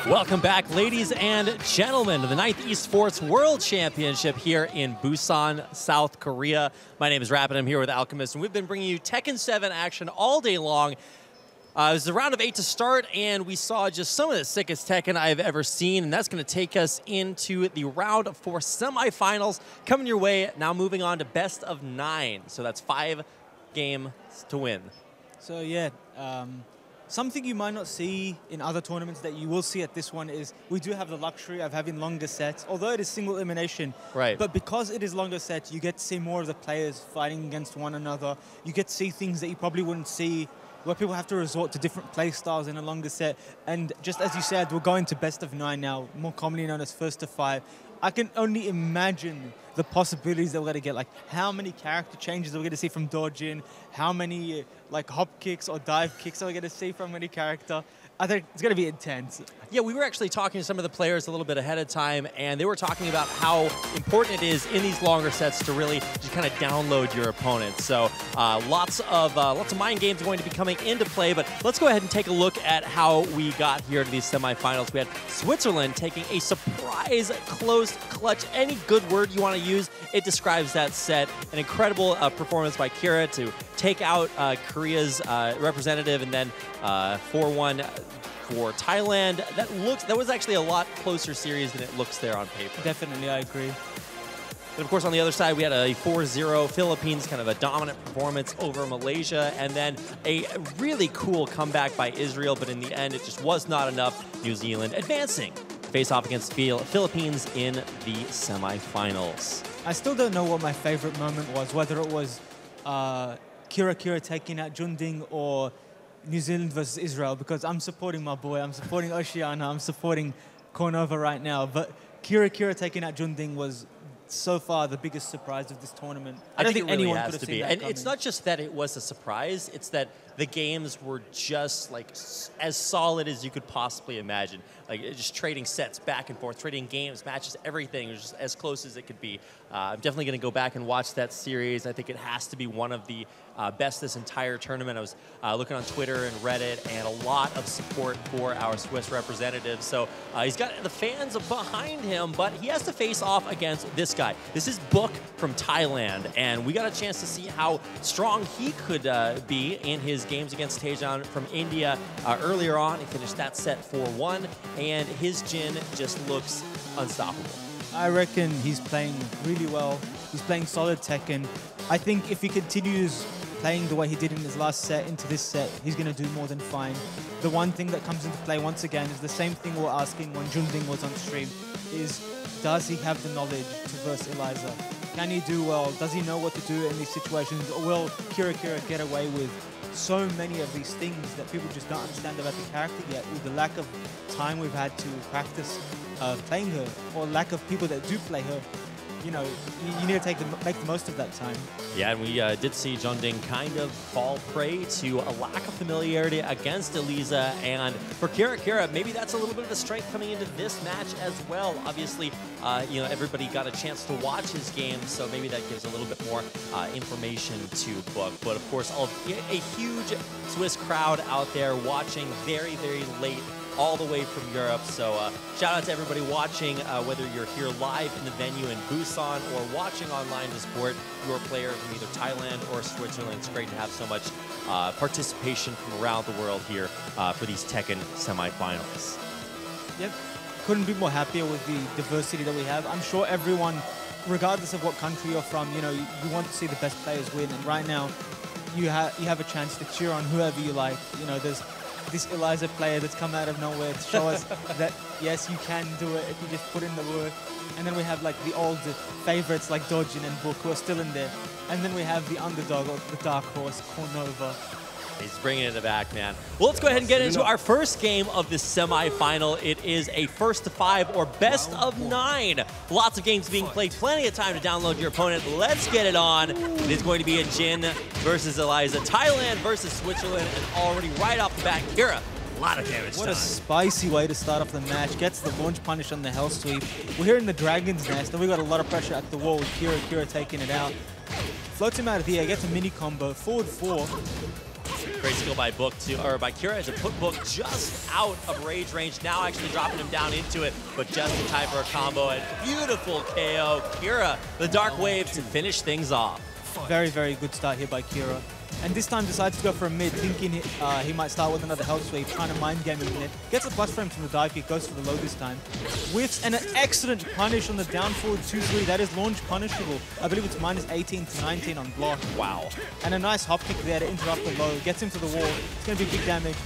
Welcome back, ladies and gentlemen, to the 9th Esports World Championship here in Busan, South Korea. My name is Rapid. I'm here with Alchemist, and we've been bringing you Tekken7 action all day long. It was a round of 8 to start, and we saw just some of the sickest Tekken I've ever seen, and that's going to take us into the round of 4 semifinals coming your way. Now moving on to best of 9, so that's 5 games to win. So yeah, something you might not see in other tournaments that you will see at this one is we do have the luxury of having longer sets, although it is single elimination. Right. But because it is longer sets, you get to see more of the players fighting against one another. You get to see things that you probably wouldn't see, where people have to resort to different play styles in a longer set. And just as you said, we're going to best of 9 now, more commonly known as first to 5. I can only imagine the possibilities that we're going to get. Like, how many character changes are we going to see from Dojin? How many like hop kicks or dive kicks are we going to see from any character? I think it's going to be intense. Yeah, we were actually talking to some of the players a little bit ahead of time, and they were talking about how important it is in these longer sets to really just kind of download your opponents. So lots of mind games are going to be coming into play, but let's go ahead and take a look at how we got here to these semifinals. We had Switzerland taking a surprise close clutch. Any good word you want to use, it describes that set. An incredible performance by Kira to take out Korea's representative, and then 4-1 for Thailand. That was actually a lot closer series than it looks there on paper. Definitely, I agree. But of course, on the other side, we had a 4-0 Philippines, kind of a dominant performance over Malaysia, and then a really cool comeback by Israel, but in the end, it just was not enough. New Zealand advancing, face off against Philippines in the semifinals. I still don't know what my favorite moment was, whether it was Kira taking out Junding or New Zealand versus Israel, because I'm supporting my boy, I'm supporting Oceania, I'm supporting Cornova right now, but Kira taking out Junding was so far the biggest surprise of this tournament. I don't think anyone could have seen that coming. It's not just that it was a surprise, it's that the games were just like as solid as you could possibly imagine. Like just trading sets back and forth, trading games, matches, everything was just as close as it could be. I'm definitely going to go back and watch that series. I think it has to be one of the best this entire tournament. I was looking on Twitter and Reddit, and a lot of support for our Swiss representative. So he's got the fans behind him, but he has to face off against this guy. This is Book from Thailand, and we got a chance to see how strong he could be in his games against Tejan from India earlier on. He finished that set 4-1, and his Jin just looks unstoppable. I reckon he's playing really well. He's playing solid Tekken. I think if he continues playing the way he did in his last set into this set, he's going to do more than fine. The one thing that comes into play once again is the same thing we were asking when Junding was on stream, is does he have the knowledge to verse Eliza? Can he do well? Does he know what to do in these situations? Or will Kira get away with so many of these things that people just don't understand about the character yet, with the lack of time we've had to practice playing her, or lack of people that do play her? You know, you need to make the most of that time. Yeah, and we did see Junding kind of fall prey to a lack of familiarity against Eliza, and for Kira, maybe that's a little bit of a strength coming into this match as well. Obviously, you know, everybody got a chance to watch his game, so maybe that gives a little bit more information to Book. But of course, a huge Swiss crowd out there watching very, very late, all the way from Europe. So shout out to everybody watching, whether you're here live in the venue in Busan or watching online to support your player from either Thailand or Switzerland. It's great to have so much participation from around the world here for these Tekken semifinals. Yep, couldn't be more happier with the diversity that we have. I'm sure everyone, regardless of what country you're from, you know, you want to see the best players win, and right now you have a chance to cheer on whoever you like. You know, there's this Eliza player that's come out of nowhere to show us that, yes, you can do it if you just put in the work. And then we have like the old favorites like Dojin and Book who are still in there. And then we have the underdog, or the dark horse, Cornova. He's bringing it back, man. Well, let's go ahead and get into our first game of this semifinal. It is a first to 5 or best of 9. Lots of games being played, plenty of time to download your opponent. Let's get it on. It is going to be a Jin versus Eliza, Thailand versus Switzerland, and already right off the bat, Kira. A lot of damage. What a spicy way to start off the match. Gets the launch punish on the Hell Sweep. We're here in the Dragon's Nest, and we got a lot of pressure at the wall with Kira taking it out. Floats him out of the air, gets a mini combo, forward 4. Great skill by Kira to put Book just out of rage range. Now actually dropping him down into it, but just in time for a combo. And beautiful KO. Kira, the Dark Wave to finish things off. Very, very good start here by Kira. And this time decides to go for a mid, thinking he might start with another health sweep, trying to mind game him in it. Gets a plus frame from the dive kick, goes for the low this time. Whiffs, and an excellent punish on the down forward 2-3. That is launch punishable. I believe it's minus 18 to 19 on block. Wow. And a nice hop kick there to interrupt the low. Gets him to the wall. It's going to be big damage.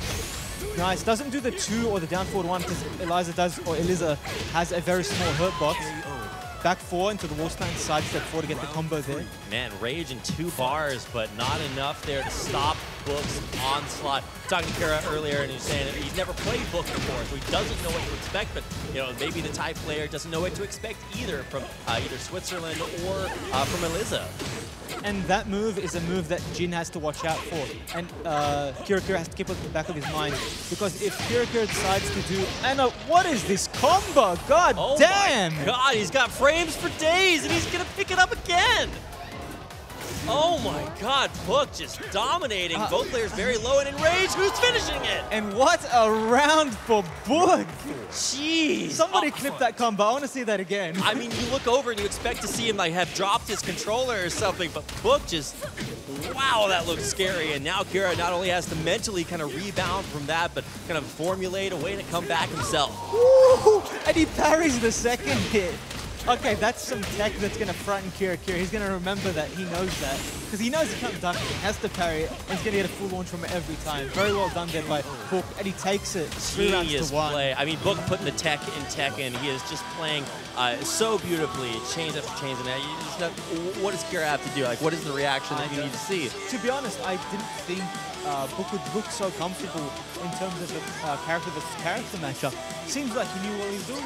Nice. Doesn't do the 2 or the down forward 1 because Eliza has a very small hurt box. Back 4 into the wall stand, sidestep 4 to get the combo there. Man, rage in 2 bars, but not enough there to stop Book's onslaught. Talking to Kira earlier, and he's saying that he's never played Book before, so he doesn't know what to expect. But maybe the Thai player doesn't know what to expect either from either Switzerland or from Eliza. And that move is a move that Jin has to watch out for. And Kira has to keep it at the back of his mind. Because if Kira decides to do... And what is this combo? God damn! My God, he's got frames for days, and he's going to pick it up again! Oh my God, Book just dominating. Both players very low and in rage. Who's finishing it? And what a round for Book! Jeez. Somebody clip that combo. I want to see that again. I mean, you look over and you expect to see him like have dropped his controller or something, but Book just, wow, that looks scary. And now Kira not only has to mentally kind of rebound from that, but kind of formulate a way to come back himself. Woo! And he parries the second hit. Okay, that's some tech that's going to frighten Kira. He's going to remember that. He knows that. Because he knows he can't duck it. He has to parry it. And he's going to get a full launch from it every time. Very well done there by Book. And he takes it 3 rounds to 1. Play. I mean, Book putting the tech in Tekken. He is just playing so beautifully. Chains after chains. And what does Kira have to do? Like, what is the reaction that you need to see? To be honest, I didn't think Book would look so comfortable in terms of the character matchup. Seems like he knew what he was doing.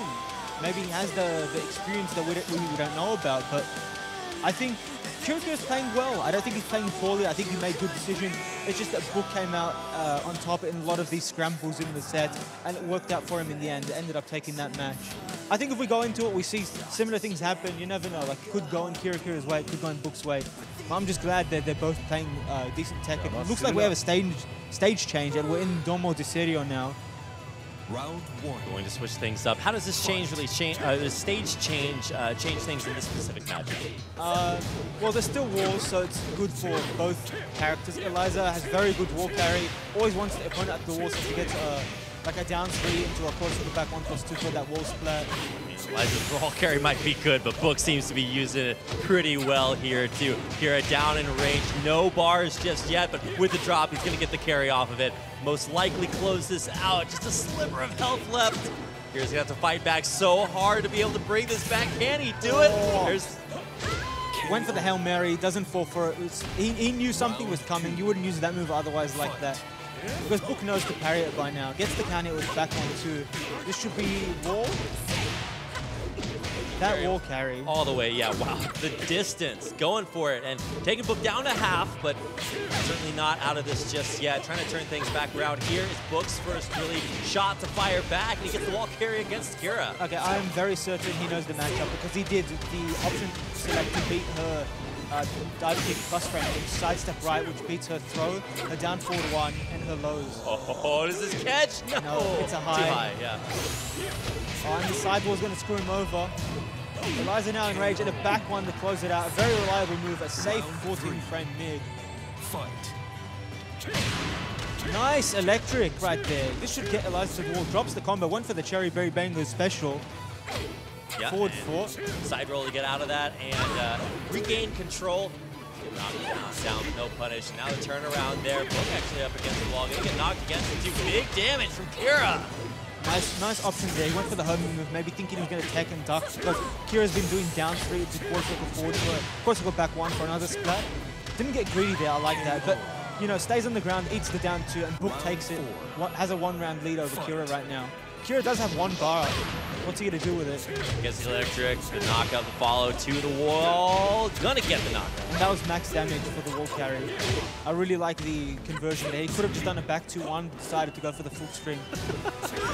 Maybe he has the experience that we don't know about, but I think Kira is playing well. I don't think he's playing poorly. I think he made good decisions. It's just that Book came out on top in a lot of these scrambles in the set, and it worked out for him in the end. Ended up taking that match. I think if we go into it, we see similar things happen. You never know. Like, it could go in Kira's way, it could go in Book's way. But I'm just glad that they're both playing decent tech. It looks like we have a stage change, and we're in Domo de Serio now. Round 1. Going to switch things up. How does this change the stage change things in this specific match? Well, there's still walls, so it's good for both characters. Eliza has very good wall carry. Always wants the opponent at the wall, so she gets like a down 3 into a cross to the back 1+2 for that wall splat. Eliza's wall carry might be good, but Book seems to be using it pretty well here too. Kira down in range, no bars just yet, but with the drop, he's going to get the carry off of it. Most likely close this out. Just a sliver of health left. Kira's going to have to fight back so hard to be able to bring this back. Can he do it? Went for the Hail Mary, doesn't fall for it. He knew something was coming. You wouldn't use that move otherwise like that. Because Book knows to parry it by now. Gets the counter with back on 2. This should be wall. That wall carry. All the way, yeah, wow. The distance, going for it, and taking Book down to half, but certainly not out of this just yet. Trying to turn things back around. Here is Book's first really shot to fire back, and he gets the wall carry against Kira. Okay, I'm very certain he knows the matchup because he did the option select to beat her dive kick plus frame, which sidestep right, which beats her throw, her down forward 1, and her lows. Oh, does this catch? No, it's a high. Too high, yeah. Oh, and the sidewall is going to screw him over. Eliza now in rage, and a back 1 to close it out. A very reliable move, a safe 14-frame mid. Fight. Nice electric right there. This should get Eliza to the wall. Drops the combo, went for the Cherry Berry Banger special. Yeah, Forward 4. Side roll to get out of that and regain control. Knocked down, no punish. Now the turnaround there. Book actually up against the wall. Gonna get knocked against it too. Big damage from Kira. Nice option there. He went for the homing move, maybe thinking he was going to tech and duck. Because Kira's been doing down 3 to quarter circle forward for it. Quarter circle back 1 for another splat. Didn't get greedy there, I like that. But, stays on the ground, eats the down 2, and Book takes it. Has a 1-round lead over Kira right now. Kira does have 1 bar. What's he going to do with it? Gets the electric, the knockout, the follow to the wall. Gonna get the knockout. And that was max damage for the wall carry. I really like the conversion there. He could have just done a back 2-1, decided to go for the full string.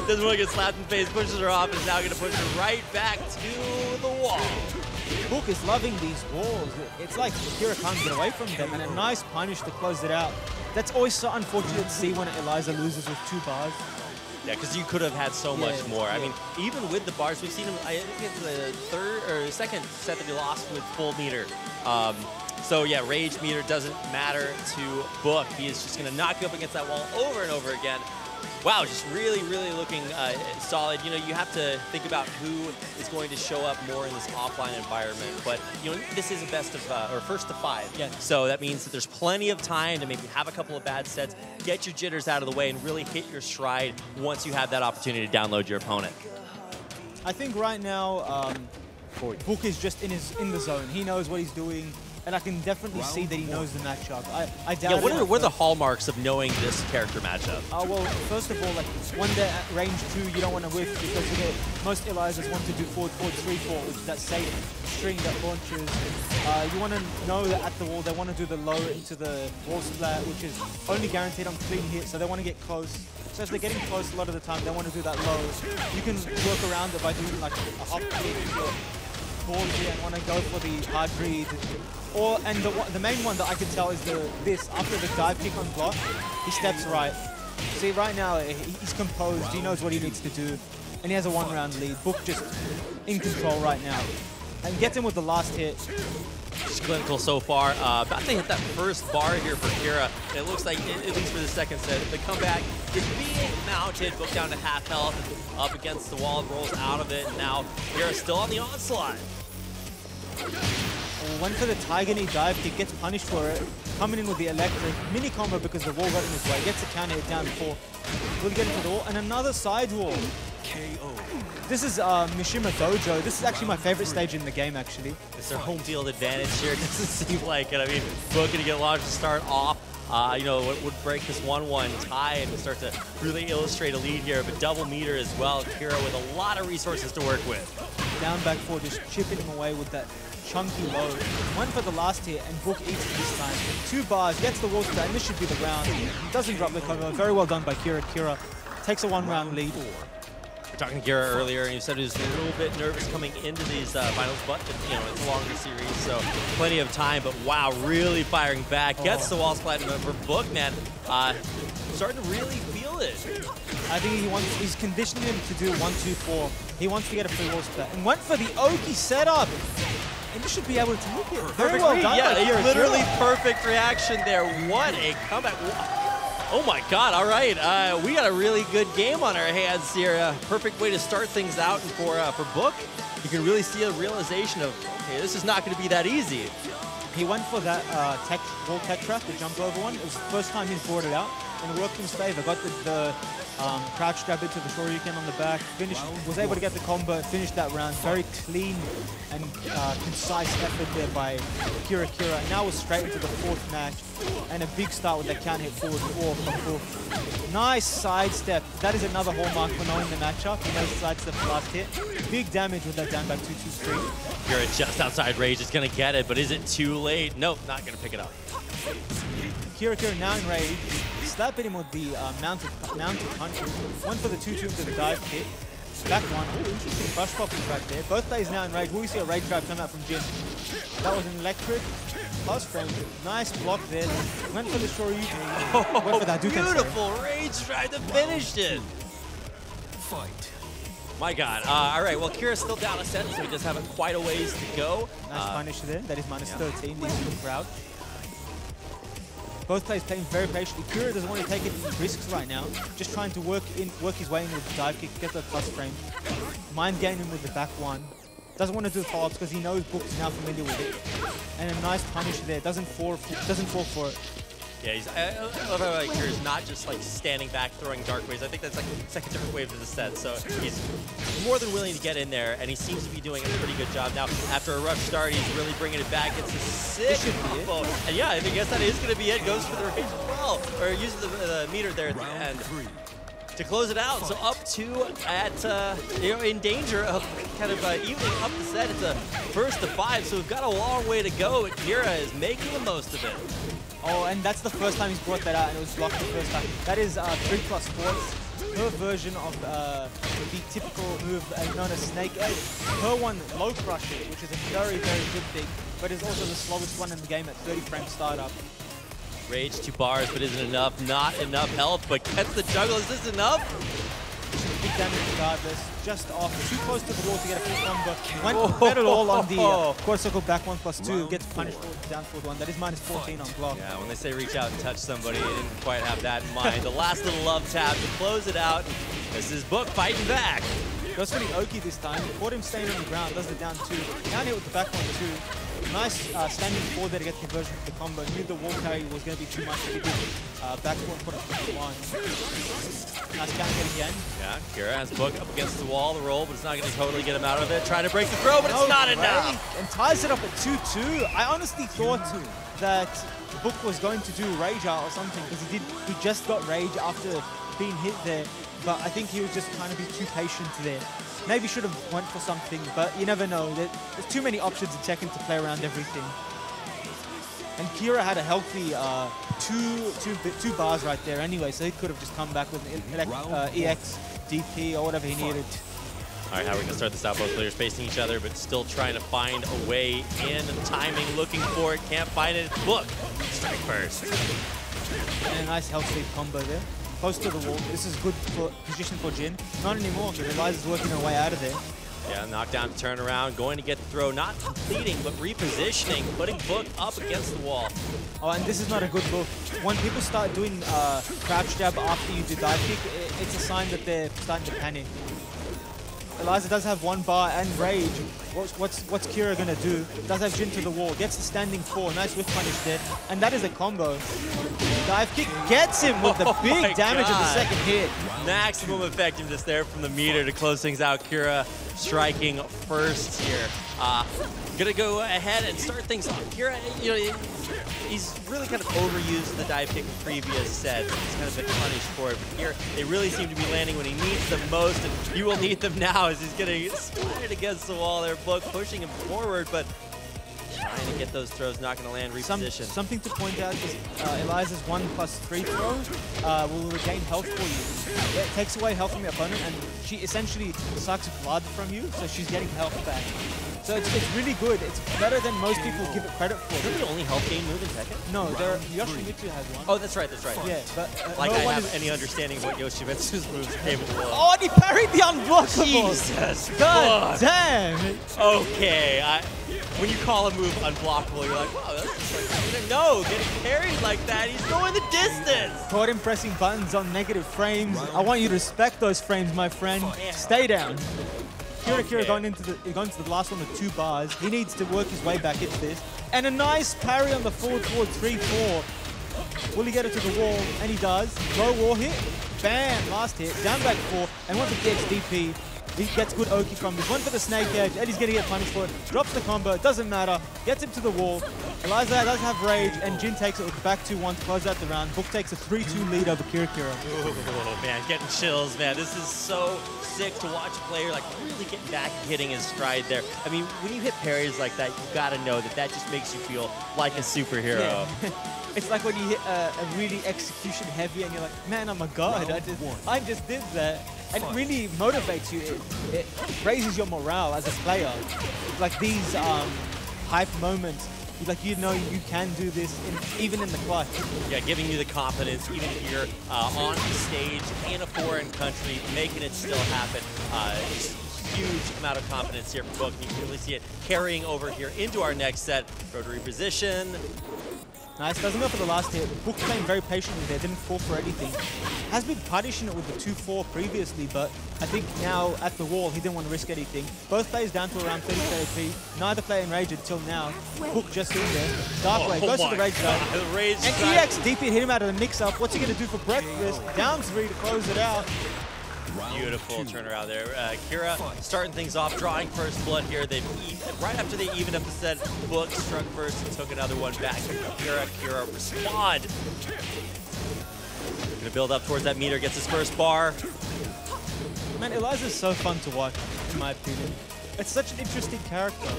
Doesn't want to get slapped in the face, pushes her off, is now going to push her right back to the wall. Book is loving these walls. It's like Kira can't get away from them, and a nice punish to close it out. That's always so unfortunate to see when Eliza loses with 2 bars. Yeah, because you could have had so much more. I mean, even with the bars, we've seen him, I think it's the second set that he lost with full meter. So yeah, rage meter doesn't matter to Book. He is just going to knock you up against that wall over and over again. Wow, just really, really looking solid. You know, you have to think about who is going to show up more in this offline environment. But, you know, this is a best of, or first to 5. Yeah. So that means that there's plenty of time to maybe have a couple of bad sets, get your jitters out of the way, and really hit your stride once you have that opportunity to download your opponent. I think right now, Book is just in the zone. He knows what he's doing. And I can definitely see that he knows the matchup. I doubt Yeah, what are the hallmarks of knowing this character matchup? Well, first of all, like when they're at range 2, you don't want to whiff because you get, most Elizas want to do forward, 3-4, which is that safe string that launches. You want to know that at the wall, they want to do the low into the wall splat, which is only guaranteed on clean hit, so they want to get close. So as they're getting close a lot of the time, they want to do that low. You can work around it by doing like a hop kick, ball here, and want to go for the hard read. And the main one that I can tell is this. After the dive kick on block, he steps right. See, right now, he's composed. He knows what he needs to do. And he has a 1-round lead. Book just in control right now. And gets him with the last hit. Just clinical so far. About to hit that first bar here for Kira. It looks like, at least for the second set, the comeback is being mounted. Book down to half health. Up against the wall, rolls out of it. And now Kira's still on the onslaught. Went for the Tiger Knee dive kick, gets punished for it. Coming in with the electric. Mini combo because the wall got in his way. Gets the counter hit down 4. Will get into the wall. And another side wall. KO. This is Mishima Dojo. This is actually my favorite stage in the game, actually. It's their home field advantage here. It doesn't seem like it. I mean, Book going to get launched to start off. You know, what would break this 1-1 tie and start to really illustrate a lead here, but double meter as well. Kira with a lot of resources to work with. Down back 4, just chipping him away with that chunky low. Went for the last hit, and Book eats it this time. 2 bars, gets the wall splat, and this should be the round. Doesn't drop the combo. Very well done by Kira. Kira takes a 1-round lead. Talking to Kira earlier, and he said he was a little bit nervous coming into these finals, but you know, it's a longer series, so plenty of time. But wow, really firing back. Gets the wall splat for Book, man. Starting to really feel it. I think he's conditioning him to do 1-2-4. He wants to get a free wall splat, and went for the Oki setup. And you should be able to take it. Very well done. Yeah, literally perfect reaction there. What a comeback. Oh my God, all right. We got a really good game on our hands here. Perfect way to start things out. And for Book, you can really see a realization of, okay, this is not going to be that easy. He went for that wall tech trap, the jump over one. It was the first time he's brought it out, and it worked in his favor. Got the crouch grab into the shoryuken on the back, was able to get the combo, finished that round. Very clean and concise effort there by Kira. Now we're straight into the 4th match, and a big start with that counter hit forward 4 from Book. Nice sidestep. That is another hallmark for knowing the matchup. He knows the sidestep the last hit. Big damage with that down back 2-2-3. Kira just outside rage is going to get it, but is it too late? Nope, not going to pick it up. Kira now in rage. Slapping him with the mounted punch. One for the 2-2 to the dive kick. Back one. Ooh, interesting brush pop right there. Both players now in rage. Will we see a rage drive come out from Jin? That was an electric. Plus frame. Nice block there. Went for the shoryuken. Went for that beautiful rage drive to finish it. Fight. My God. All right, well, Kira's still down a set, so he does have quite a ways to go. Nice punish there. That is minus 13. Leaves him proud. Both players playing very patiently. Kira doesn't want to take any risks right now. Just trying to work his way in with the dive kick, get the plus frame. Mind game him with the back one. Doesn't want to do the follow-ups because he knows Book is now familiar with it. And a nice punish there. Doesn't fall for it. Yeah, I love how Kira's not just like standing back throwing dark waves. I think that's like the second different wave of the set. So he's more than willing to get in there, and he seems to be doing a pretty good job. Now, after a rough start, he's really bringing it back. It's a sick combo. And yeah, I guess that is going to be it. Goes for the rage as well. Or uses the meter there at the end to close it out. So up 2 at, in danger of kind of evening up the set. It's a first to 5, so we've got a long way to go. Kira is making the most of it. Oh, and that's the first time he's brought that out, and it was blocked the first time. That is 3+4. her version of the typical move known as Snake Egg. Her one, Low Crush It, which is a very, very good thing, but is also the slowest one in the game at 30 frame startup. Rage 2 bars, but isn't enough. Not enough health, but gets the juggle. Is this enough? Big damage regardless, just off, too close to the wall to get a full combo. Went better all on the quarter circle back 1+2, gets punished for down forward 1. That is minus 14 on block. Yeah, when they say reach out and touch somebody, they didn't quite have that in mind. The last little love tap to close it out. This is Book fighting back. Goes for the Oki this time, caught him staying on the ground, does the down 2. Down hit with the back 1-2. Nice standing forward there to get the conversion for the combo. Knew the wall carry was going to be too much to get back forward and put it 1. Nice counter hit again. Yeah, Kira has Book up against the wall, the roll, but it's not going to totally get him out of it. Trying to break the throw, but it's not enough. And ties it up at 2-2. I honestly thought that Book was going to do Rage Art or something, because he just got Rage after being hit there. But I think he was just trying to be too patient there. Maybe should have went for something, but you never know. There's too many options in Tekken to play around everything. And Kira had a healthy two bars right there anyway, so he could have just come back with an EX, DP, or whatever he needed. All right, how are we going to start this out? Both players facing each other, but still trying to find a way in. Timing, looking for it, can't find it. Book, strike first. And a nice health sweep combo there. Close to the wall. This is good for position for Jin. Not anymore, because Eliza's working her way out of there. Yeah, knockdown to turn around, going to get the throw, not completing, but repositioning, putting Book up against the wall. Oh, and this is not a good look. When people start doing crouch jab after you do dive kick, it's a sign that they're starting to panic. Eliza does have 1 bar and Rage. What's Kira gonna do? Does have Jin to the wall, gets the standing 4, nice whiff punish there, and that is a combo. Dive kick gets him with the big damage of the second hit. Maximum effectiveness there from the meter to close things out. Kira striking first here. Gonna go ahead and start things off. Kira, you know, he's really kind of overused the dive kick in previous sets. He's kind of been punished for it. But here, they really seem to be landing when he needs them most, and he will need them now as he's getting splattered against the wall there. Book pushing him forward, but trying to get those throws, not going to land, reposition. Something to point out is Eliza's 1+3 throw will regain health for you. It takes away health from your opponent, and she essentially sucks blood from you, so she's getting health back. So it's really good. It's better than most people give it credit for. Is that the only health gain move in Tekken? No, Yoshimitsu has one. Oh, that's right, that's right. Yeah, but like I have any understanding of what Yoshimitsu's moves are capable of. Oh, and he parried the unblockable! Jesus, God damn! Okay, when you call a move unblockable, you're like, wow, that's just like, no, getting carried like that, he's going the distance! Caught him pressing buttons on negative frames. I want you to respect those frames, my friend. Stay down. Kira going into the last one with 2 bars. He needs to work his way back into this. And a nice parry on the forward 3-4. Will he get it to the wall? And he does. Low wall hit. Bam! Last hit. Down back 4. And went for the XDP. He gets good Oki from this. Went for the snake edge. Eddie's going to get punished for it. Drops the combo. Doesn't matter. Gets him to the wall. Eliza does have Rage. And Jin takes it with back 2-1 to close out the round. Book takes a 3-2 lead over Kira. Oh, man. Getting chills, man. This is so sick to watch a player like really get back and hitting his stride there. I mean, when you hit parries like that, you got to know that just makes you feel like a superhero. Yeah. It's like when you hit a really execution heavy and you're like, man, I'm a god. I just did that. And it really motivates you. It raises your morale as a player. Like these hype moments, like you know you can do this even in the clutch. Yeah, giving you the confidence even if you're on the stage in a foreign country, making it still happen. Huge amount of confidence here from Book. You can really see it carrying over here into our next set. Rotary position. Nice, doesn't go for the last hit. Book playing very patiently there, didn't fall for anything. Has been punishing it with the 2-4 previously, but I think now at the wall, he didn't want to risk anything. Both players down to around 30 KP. Neither player enraged until now. Book just in there. Darkwave goes to the rage zone. And EX DP hit him out of the mix-up. What's he going to do for breakfast? Down 3 to close it out. Beautiful turnaround there. Kira starting things off, drawing first blood here. Right after they evened up the set, Book struck first and took another one back. Kira respond. Gonna build up towards that meter, gets his first bar. Man, Eliza's so fun to watch, in my opinion. It's such an interesting character.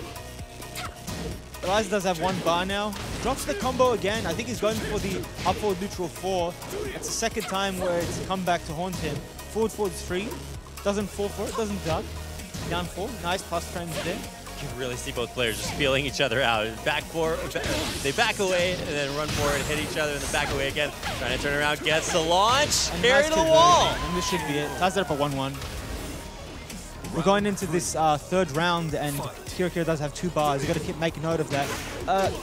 Eliza does have 1 bar now. Drops the combo again. I think he's going for the up forward neutral 4. It's the second time where it's come back to haunt him. Forward 3. Doesn't fall for it, doesn't duck. Down 4. Nice plus frames there. You can really see both players just feeling each other out. Back forward, they back away and then run forward, hit each other, and then back away again. Trying to turn around, gets the launch, carry to the wall. And this should be it. Ties it up at 1-1. We're going into this third round, and Kira does have 2 bars. You got to keep making note of that.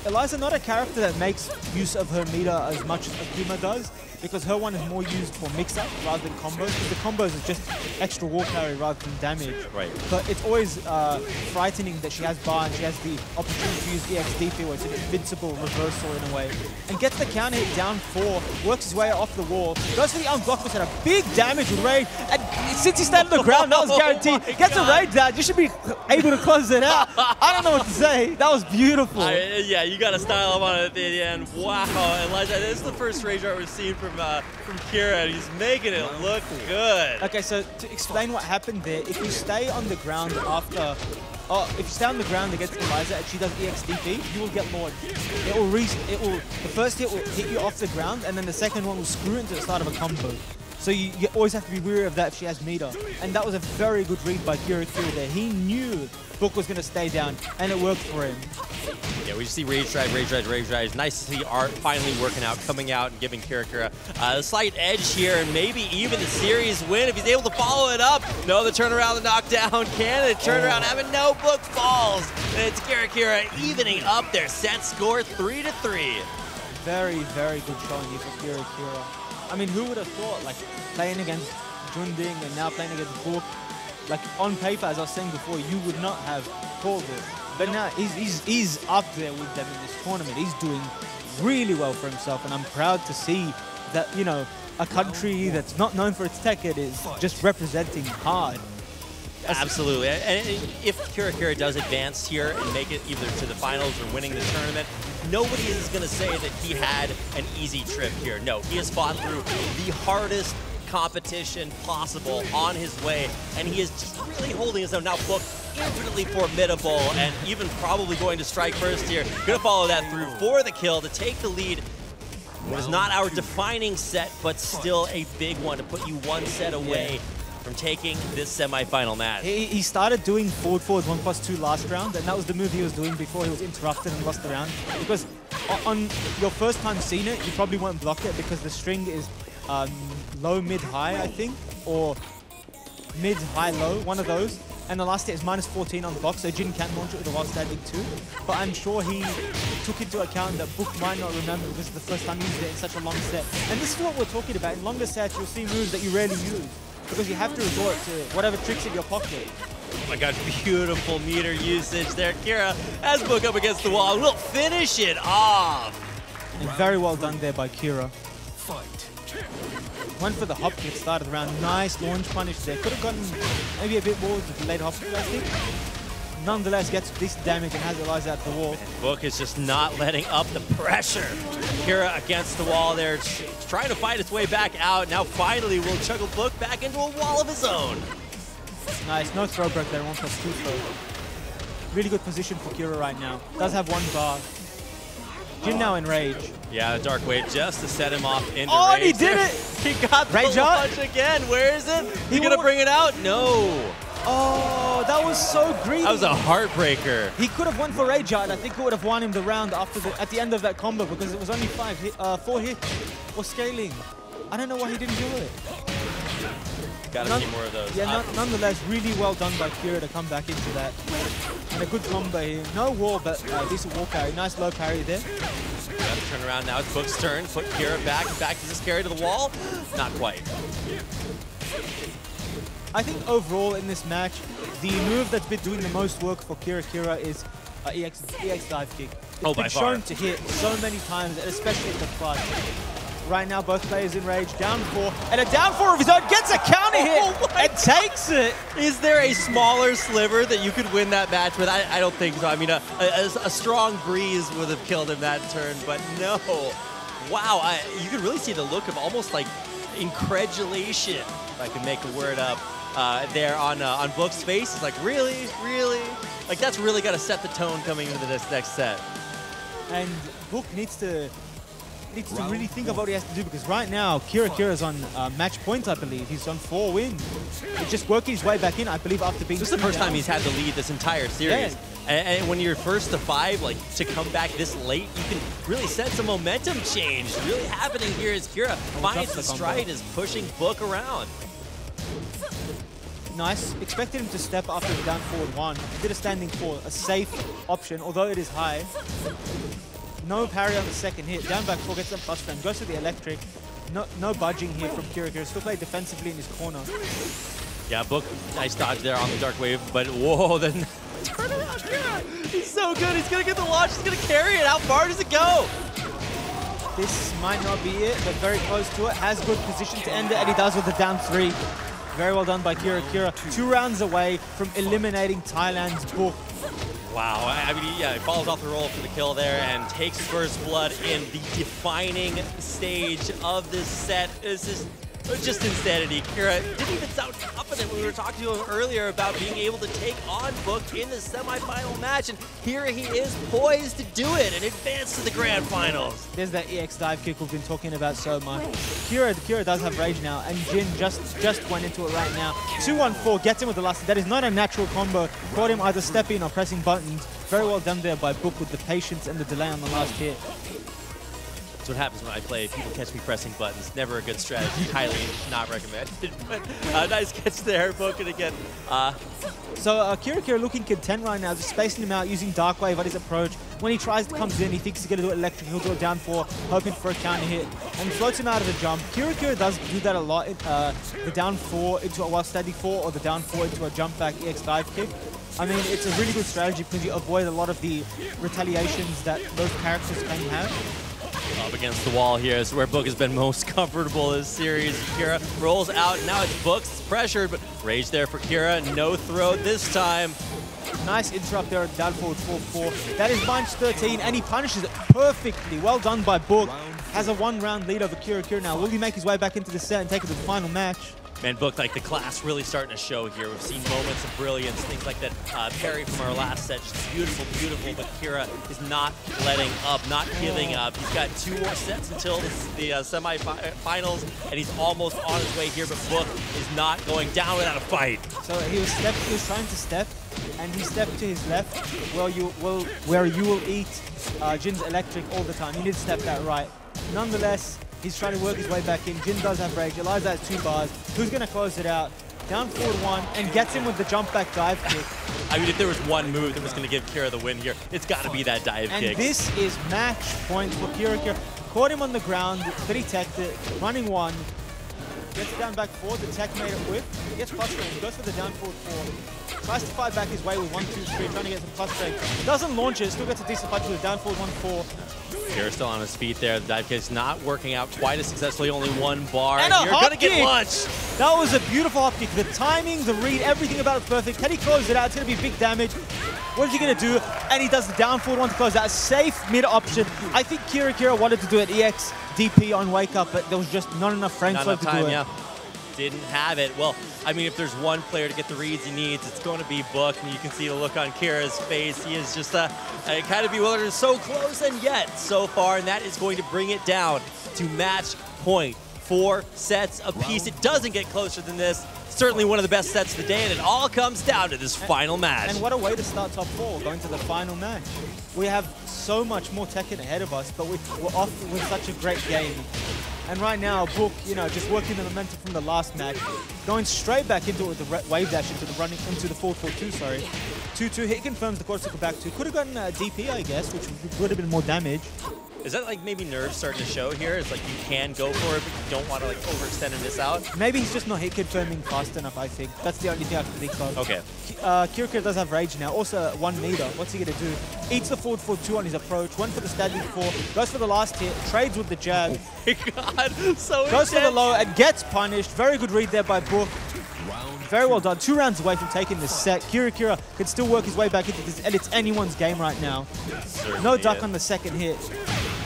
Eliza, not a character that makes use of her meter as much as Akuma does, because her one is more used for mix-up rather than combos. Because the combos is just extra wall carry rather than damage. Right. But it's always frightening that she has bar and she has the opportunity to use EXDP, where it's an invincible reversal in a way. And gets the counter hit down 4, works his way off the wall, goes for the unblock, which had a big damage with Rage. And since he stayed on the ground, that was guaranteed. Gets a Rage down, you should be able to close it out. I don't know what to say. That was beautiful. Yeah, you got to style him on it at the end. Wow, Elijah, this is the first Rage art we've seen from Kira, and he's making it look good. Okay, so to explain what happened there, if you stay on the ground after, if you stay on the ground against Eliza and she does EXDP, you will get launched. The first hit will hit you off the ground, and then the second one will screw into the start of a combo. So you always have to be wary of that if she has meter. And that was a very good read by Kira there. He knew Book was going to stay down, and it worked for him. Yeah, we just see Rage Drive. It's nice to see Art finally working out, coming out and giving Kira a slight edge here, and maybe even the series win if he's able to follow it up. No, the turnaround, the knockdown, can it turn around, having no Book falls. And it's Kira evening up their set score 3-3. Very, very good showing here for Kira. I mean, who would have thought, like, playing against Junding and now playing against Book, like, on paper, as I was saying before, you would not have called it. But now he's up there with them in this tournament. He's doing really well for himself, and I'm proud to see that, you know, a country that's not known for its Tekken is just representing hard. Absolutely. And if Kira does advance here and make it either to the finals or winning the tournament, nobody is going to say that he had an easy trip here. No, he has fought through the hardest competition possible on his way, and he is just really holding his own. Now Book, infinitely formidable, and even probably going to strike first here. Gonna follow that through for the kill to take the lead. It was not our defining set, but still a big one to put you one set away from taking this semifinal match. He started doing forward 1+2 last round, and that was the move he was doing before he was interrupted and lost the round. Because on your first time seeing it, you probably won't block it because the string is low, mid, high, I think, or mid, high, low, one of those. And the last hit is -14 on the box, so Jin can launch it with a while standing too. But I'm sure he took into account that Book might not remember because it's the first time he used it in such a long set. And this is what we're talking about. In longer sets, you'll see moves that you rarely use because you have to resort to whatever tricks in your pocket. Oh my god, beautiful meter usage there. Kira has Book up against the wall. Will finish it off. And very well done there by Kira. Fight. Went for the hop kick, started the round. Nice launch punish there. Could have gotten maybe a bit more with the late hop kick, I think. Nonetheless, gets this damage and has Eliza at the wall. Book is just not letting up the pressure. Kira against the wall there, trying to fight its way back out. Now finally will chuckle Book back into a wall of his own. Nice, no throw break there, 1+2 throw. Really good position for Kira right now. Does have 1 bar. Jin now in Rage. Yeah, the Dark Wave just to set him off into Oh, Rage. and he did it! He got Rage the out? launch again. Where is it? He gonna won't- bring it out? No. Oh, that was so greedy. That was a heartbreaker. He could have won for Rage out, and I think it would have won him the round at the end of that combo because it was only 4 hits or scaling. I don't know why he didn't do it. Gotta see more of those. Yeah, nonetheless, really well done by Kira to come back into that. And a good combo here. No wall, but decent wall carry. Nice low parry there. Gotta turn around now. It's Book's turn. Put Kira back. Does this carry to the wall? Not quite. I think overall in this match, the move that's been doing the most work for Kira is EX dive kick. It's by been far. shown to hit so many times, and especially at the clutch. Right now, both players in Rage. Down 4, and a down 4 of his own gets a counter hit and takes it. Is there a smaller sliver that you could win that match with? I don't think so. I mean, a strong breeze would have killed him that turn, but no. Wow, you could really see the look of almost like incredulation, if I can make a word up, there on Book's face. It's like, really? Really? Like, that's really got to set the tone coming into this next set. And Book needs to needs to really think about what he has to do, because right now Kira's on match point, I believe. He's on 4 wins. He's just working his way back in, I believe, after being. This is the first time he's had the lead this entire series. Yeah. And when you're first to 5, like to come back this late, you can really sense a momentum change really happening here as Kira finds the stride, is pushing Book around. Nice. Expected him to step after the down forward 1. Did a standing 4, a safe option, although it is high. No parry on the second hit. Down back 4 gets some plus frame. Goes to the electric. No budging here from Kira. Still played defensively in his corner. Yeah, Book, nice dodge there on the Dark Wave, but whoa, then turn around, Kira! He's so good, he's gonna get the launch, he's gonna carry it. How far does it go? This might not be it, but very close to it. Has good position to end it, and he does with the down 3. Very well done by Kira. Kira 2 rounds away from eliminating Thailand's Book. Wow, I mean, yeah, he follows off the roll for the kill there and takes first blood in the defining stage of this set. This is just insanity. Kira didn't even sound confident when we were talking to him earlier about being able to take on Book in the semifinal match, and here he is poised to do it and advance to the grand finals. There's that EX dive kick we've been talking about so much. Kira does have rage now, and Jin just went into it right now. 2-1-4 gets him with the last hit. That is not a natural combo. Caught him either stepping or pressing buttons. Very well done there by Book with the patience and the delay on the last hit. That's what happens when I play. People catch me pressing buttons. Never a good strategy. Highly not recommended. But nice catch there, Book it again. So Kira looking content right now, just spacing him out, using Dark Wave on his approach. When he comes in, he thinks he's going to do it electric, he'll do it down 4, hoping for a counter hit, and floats him out of the jump. Kira does do that a lot, the down 4 into a while standing 4, or the down 4 into a jump back EX dive kick. I mean, it's a really good strategy because you avoid a lot of the retaliations that those characters can have. Up against the wall here is where Book has been most comfortable this series. Kira rolls out, now it's Book's pressured, but rage there for Kira, no throw this time. Nice interrupt there, down forward 4-4. That is minus 13, and he punishes it perfectly. Well done by Book. Has a 1-round lead over Kira now. Will he make his way back into the set and take it to the final match? Man, Book, like the class really starting to show here. We've seen moments of brilliance, things like that parry from our last set. Just beautiful, beautiful, but Kira is not letting up, not giving up. He's got 2 more sets until the semifinals, and he's almost on his way here, but Book is not going down without a fight. So he was trying to step, and he stepped to his left, where you will eat Jin's electric all the time. You need to step that right. Nonetheless, he's trying to work his way back in. Jin does have rage. Eliza has 2 bars. Who's going to close it out? Down forward 1 and gets him with the jump back dive kick. I mean, if there was one move that was going to give Kira the win here, it's got to be that dive kick. And this is match point for Kira. Caught him on the ground, but he teched it. Running 1. Gets down back 4. The tech made it whip. Gets plus frame. Goes for the down forward 4. Tries to fight back his way with 1, 2, 3. Trying to get some plus frame. Doesn't launch it. Still gets a decent punch with a down forward 1, 4. Kira's still on his feet there. The dive kick's not working out quite as successfully. Only 1 bar. And you're going to get launched. That was a beautiful hop kick. The timing, the read, everything about it perfect. Can he close it out? It's going to be big damage. What is he going to do? And he does the down forward 1 to close out. A safe mid option. I think Kira wanted to do it EX DP on wake up, but there was just not enough frame flow to do it. Yeah. Didn't have it. Well, I mean, if there's one player to get the reads he needs, it's going to be Book, and you can see the look on Kira's face. He is just kind of bewildered. So close and yet so far, and that is going to bring it down to match point. 4 sets apiece. It doesn't get closer than this. Certainly one of the best sets of the day, and it all comes down to this final match. And what a way to start top 4, going to the final match. We have so much more Tekken ahead of us, but we're off with such a great game. And right now, Book, just working the momentum from the last match, going straight back into it with the wave dash into the forward 4-2, sorry. 2-2, he confirms the quarter circle back 2. Could have gotten a DP, I guess, which would have been more damage. Is that like maybe nerves starting to show here? It's like you can go for it, but you don't want to like overextend and miss out? Maybe he's just not hit confirming fast enough, I think. That's the only thing I can think of. Okay. Kira does have rage now. Also 1 meter. What's he going to do? Eats the forward 4-2 on his approach. Went for the standing 4. Goes for the last hit. Trades with the jab. Oh my God. So goes for the low and gets punished. Very good read there by Book. Very well done. 2 rounds away from taking this set. Kira can still work his way back into this, and it's anyone's game right now. No duck on the second hit.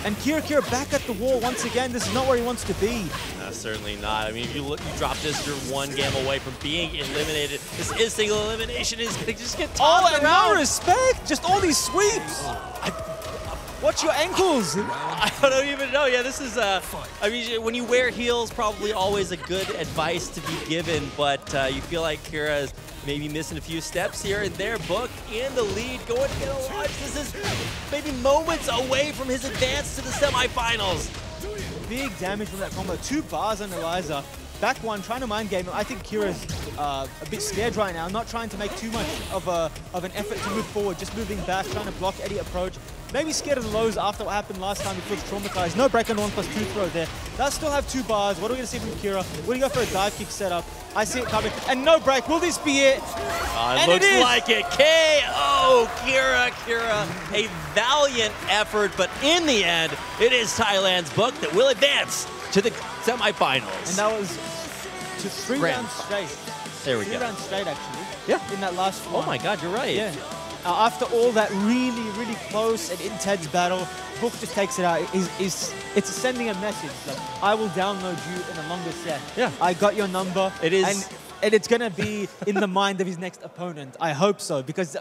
And Kira back at the wall once again. This is not where he wants to be. Certainly not. I mean, if you drop this, you're 1 game away from being eliminated. This is single elimination. Is going to just get tossed around. No respect. Just all these sweeps. Watch your ankles. I don't even know. Yeah, this is, I mean, when you wear heels, probably always a good advice to be given, but you feel like Kira is maybe missing a few steps here and there. Book in the lead, going to get a launch. This is maybe moments away from his advance to the semifinals. Big damage from that combo. 2 bars on Eliza. Back one, trying to mind game. I think Kira's a bit scared right now, not trying to make too much of an effort to move forward, just moving back, trying to block Eddie approach. Maybe scared of the lows after what happened last time. He feels traumatized. No break on 1+2 throw there. They'll still have 2 bars. What are we going to see from Kira? We're going to go for a dive kick setup. I see it coming. And no break. Will this be it? It looks like it. KO Kira. A valiant effort, but in the end, it is Thailand's Book that will advance to the semifinals. And that was to 3 rounds straight. There we go. 3 rounds straight, actually. Yeah. In that last one. Oh my God, you're right. Yeah. After all that really, really close and intense battle, Book just takes it out. It's sending a message like, I will download you in a longer set. Yeah. I got your number. It is. And it's going to be in the mind of his next opponent. I hope so, because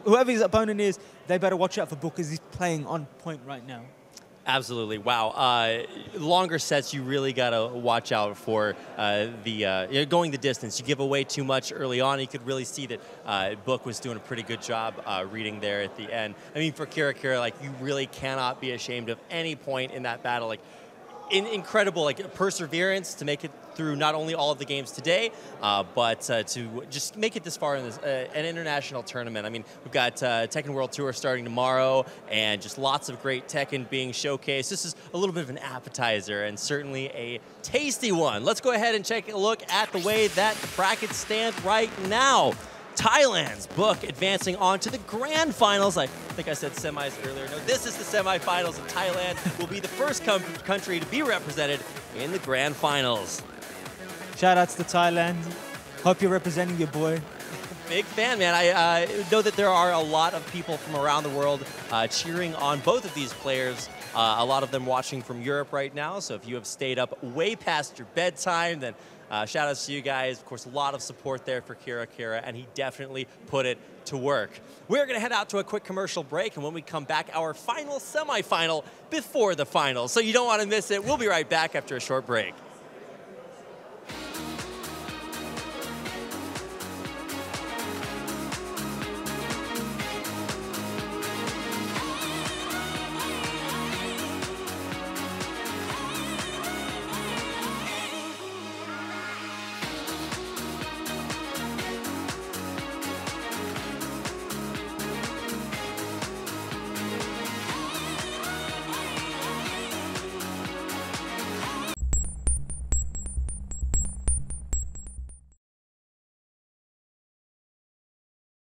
whoever his opponent is, they better watch out for Book because he's playing on point right now. Absolutely. Wow. Longer sets, you really got to watch out for going the distance. You give away too much early on. You could really see that Book was doing a pretty good job reading there at the end. I mean, for Kira, like, you really cannot be ashamed of any point in that battle. Like, incredible like perseverance to make it through not only all of the games today, but to just make it this far in this, an international tournament. I mean, we've got Tekken World Tour starting tomorrow, and just lots of great Tekken being showcased. This is a little bit of an appetizer, and certainly a tasty one. Let's go ahead and take a look at the way that the brackets stand right now. Thailand's Book advancing on to the grand finals. I think I said semis earlier. No, this is the semifinals, and Thailand will be the first country to be represented in the grand finals. Shout outs to Thailand. Hope you're representing your boy. Big fan, man. I know that there are a lot of people from around the world cheering on both of these players. A lot of them watching from Europe right now. So if you have stayed up way past your bedtime, then shout outs to you guys. Of course, a lot of support there for Kira, and he definitely put it to work. We're going to head out to a quick commercial break, and when we come back, our final semifinal before the finals. So you don't want to miss it. We'll be right back after a short break.